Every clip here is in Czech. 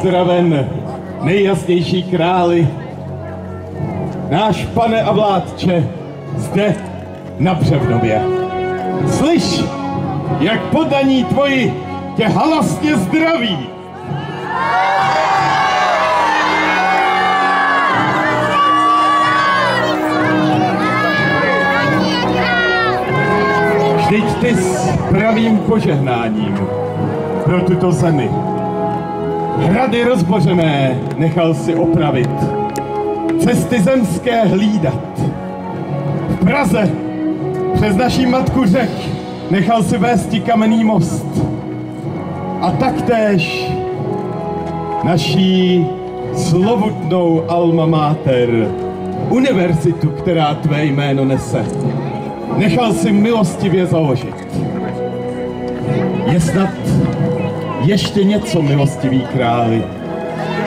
pozdraven, nejjasnější králi, náš pane a vládče, zde na Břevnově. Slyš, jak podaní tvoji tě halasně zdraví. Vždyť ty s pravým požehnáním pro tuto zemi. Hrady rozbořené nechal si opravit, cesty zemské hlídat. V Praze přes naší matku řek nechal si vésti kamenný most. A taktéž naší slovutnou alma mater, univerzitu, která tvé jméno nese, nechal si milostivě založit. Je snad ještě něco, milostivý králi,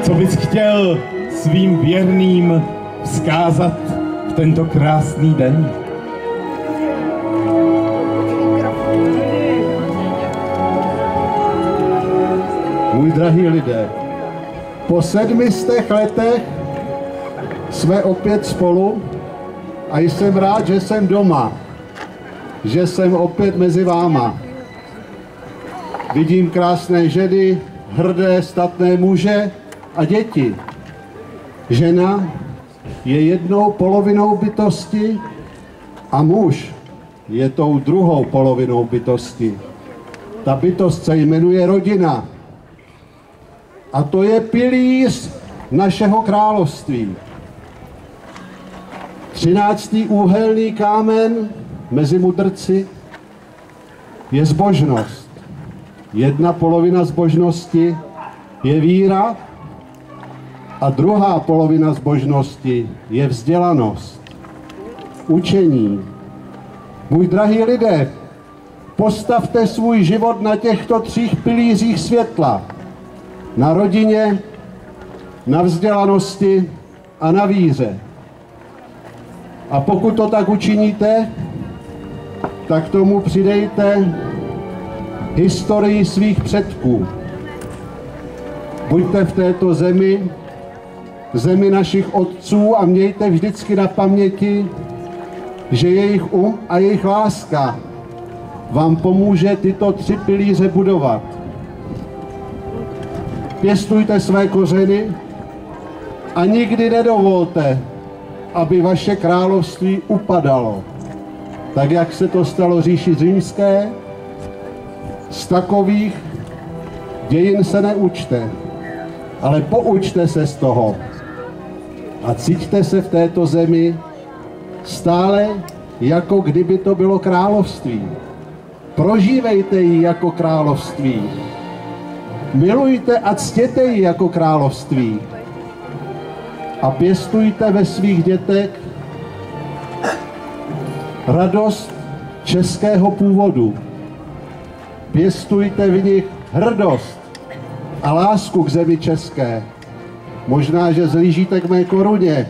co bys chtěl svým věrným vzkázat v tento krásný den? Můj drahý lidé, po 700 letech jsme opět spolu a jsem rád, že jsem doma, že jsem opět mezi váma. Vidím krásné ženy, hrdé, statné muže a děti. Žena je jednou polovinou bytosti a muž je tou druhou polovinou bytosti. Ta bytost se jmenuje rodina. A to je pilíř našeho království. 13. úhelný kámen mezi mudrci je zbožnost. Jedna polovina zbožnosti je víra a druhá polovina zbožnosti je vzdělanost, učení. Můj drahý lidé, postavte svůj život na těchto 3 pilířích světla. Na rodině, na vzdělanosti a na víře. A pokud to tak učiníte, tak tomu přidejte historii svých předků. Buďte v této zemi, zemi našich otců a mějte vždycky na paměti, že jejich a jejich láska vám pomůže tyto 3 pilíře budovat. Pěstujte své kořeny a nikdy nedovolte, aby vaše království upadalo. Tak, jak se to stalo říši římské, z takových dějin se neučte, ale poučte se z toho a cíťte se v této zemi stále, jako kdyby to bylo království. Prožívejte ji jako království. Milujte a ctěte ji jako království. A pěstujte ve svých dětech radost českého původu. Pěstujte v nich hrdost a lásku k zemi české. Možná, že zlížíte k mé koruně,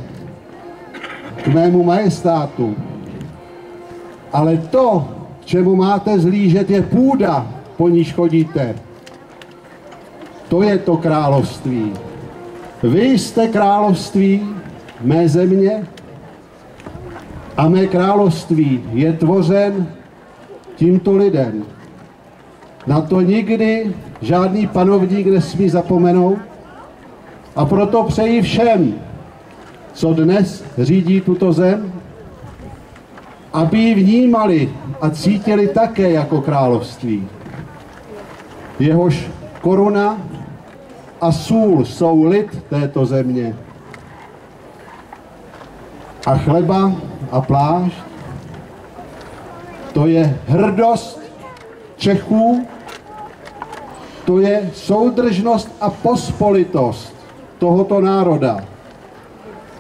k mému majestátu. Ale to, k čemu máte zlížet, je půda, po níž chodíte. To je to království. Vy jste království mé země a mé království je tvořen tímto lidem. Na to nikdy žádný panovník nesmí zapomenout a proto přeji všem, co dnes řídí tuto zem, aby ji vnímali a cítili také jako království. Jehož koruna a sůl jsou lid této země. A chleba a plášť, to je hrdost Čechů, to je soudržnost a pospolitost tohoto národa.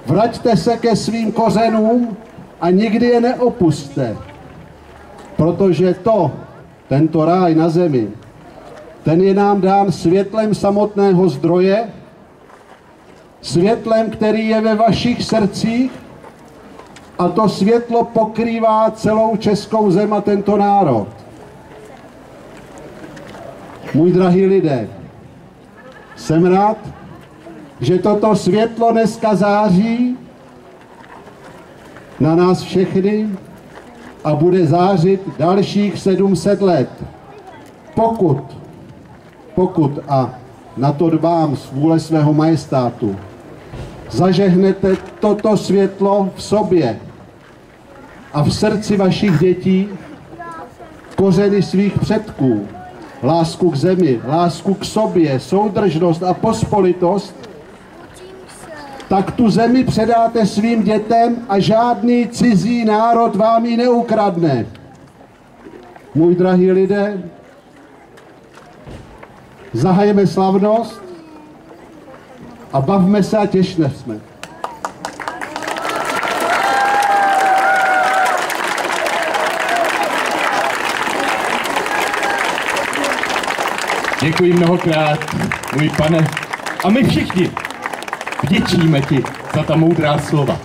Vraťte se ke svým kořenům a nikdy je neopuste, protože tento ráj na zemi, ten je nám dán světlem samotného zdroje, světlem, který je ve vašich srdcích, a to světlo pokrývá celou českou zem a tento národ. Můj drahý lidé, Jsem rád, že toto světlo dneska září na nás všechny a bude zářit dalších 700 let. Pokud, a na to dbám z vůle svého majestátu, zažehnete toto světlo v sobě a v srdci vašich dětí, kořeny svých předků, lásku k zemi, lásku k sobě, soudržnost a pospolitost, tak tu zemi předáte svým dětem a žádný cizí národ vám ji neukradne. Můj drahý lidé, zahajeme slavnost a bavme se a těšme jsme. Děkuji mnohokrát, můj pane, a my všichni vděčíme ti za ta moudrá slova.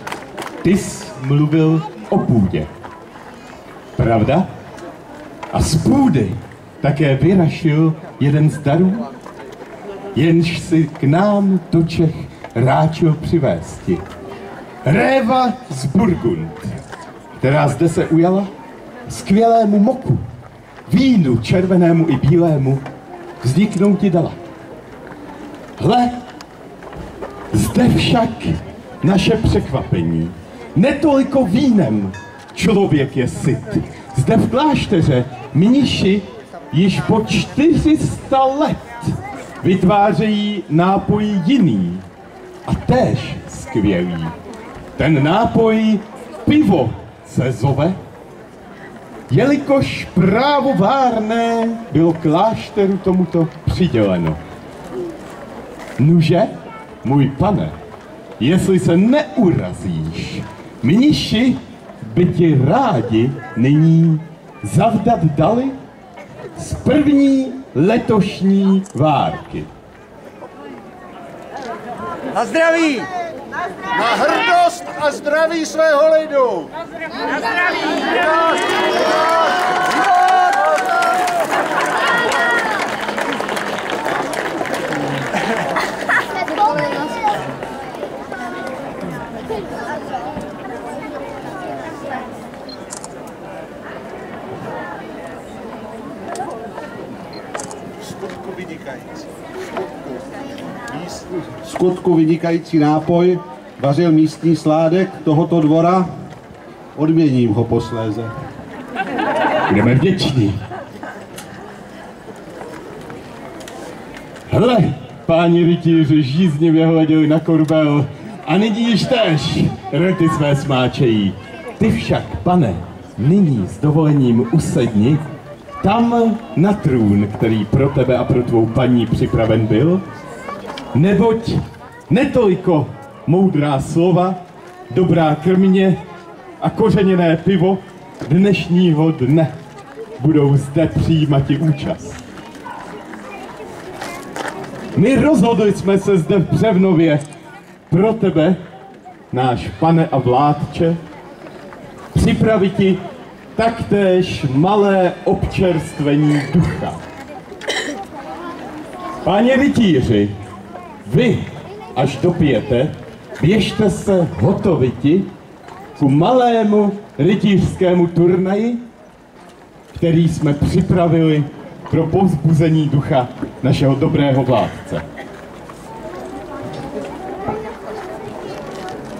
Ty jsi mluvil o půdě. Pravda? A z půdy také vyrašil jeden z darů, jenž si k nám do Čech ráčil přivésti. Réva z Burgund, která zde se ujala skvělému moku, vínu červenému i bílému, vzniknout ti dala. Hle, zde však naše překvapení. Netoliko vínem člověk je syt. Zde v klášteře mniši již po 400 let vytvářejí nápoj jiný a též skvělý. Ten nápoj pivo se zove, jelikož právo várné bylo klášteru tomuto přiděleno. Nuže, můj pane, jestli se neurazíš, mniši by ti rádi nyní zavdat dali z první letošní várky. Na zdraví! Na hrdost a zdraví svého lidu! Na zdraví! Skutku vynikající nápoj vařil místní sládek tohoto dvora, odměním ho posléze. Budeme vděční. Hle, páni rytíři žíznivě hleděli na korbel a nyní již též rty své smáčejí. Ty však, pane, nyní s dovolením usedni tam na trůn, který pro tebe a pro tvou paní připraven byl, neboť netoliko moudrá slova, dobrá krmě a kořeněné pivo dnešního dne budou zde přijímat i účast. My rozhodli jsme se zde v Břevnově pro tebe, náš pane a vládče, připravit ti taktéž malé občerstvení ducha. Páni rytíři, vy, až dopijete, běžte se hotoviti ku malému rytířskému turnaji, který jsme připravili pro povzbuzení ducha našeho dobrého vládce.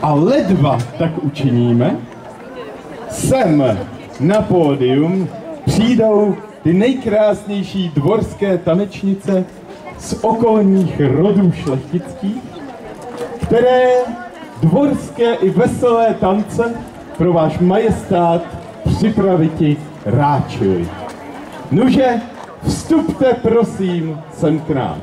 A ledva tak učiníme, sem na pódium přijdou ty nejkrásnější dvorské tanečnice z okolních rodů šlechtických, které dvorské i veselé tance pro váš majestát připraviti ráčili. Nuže, vstupte prosím sem k nám.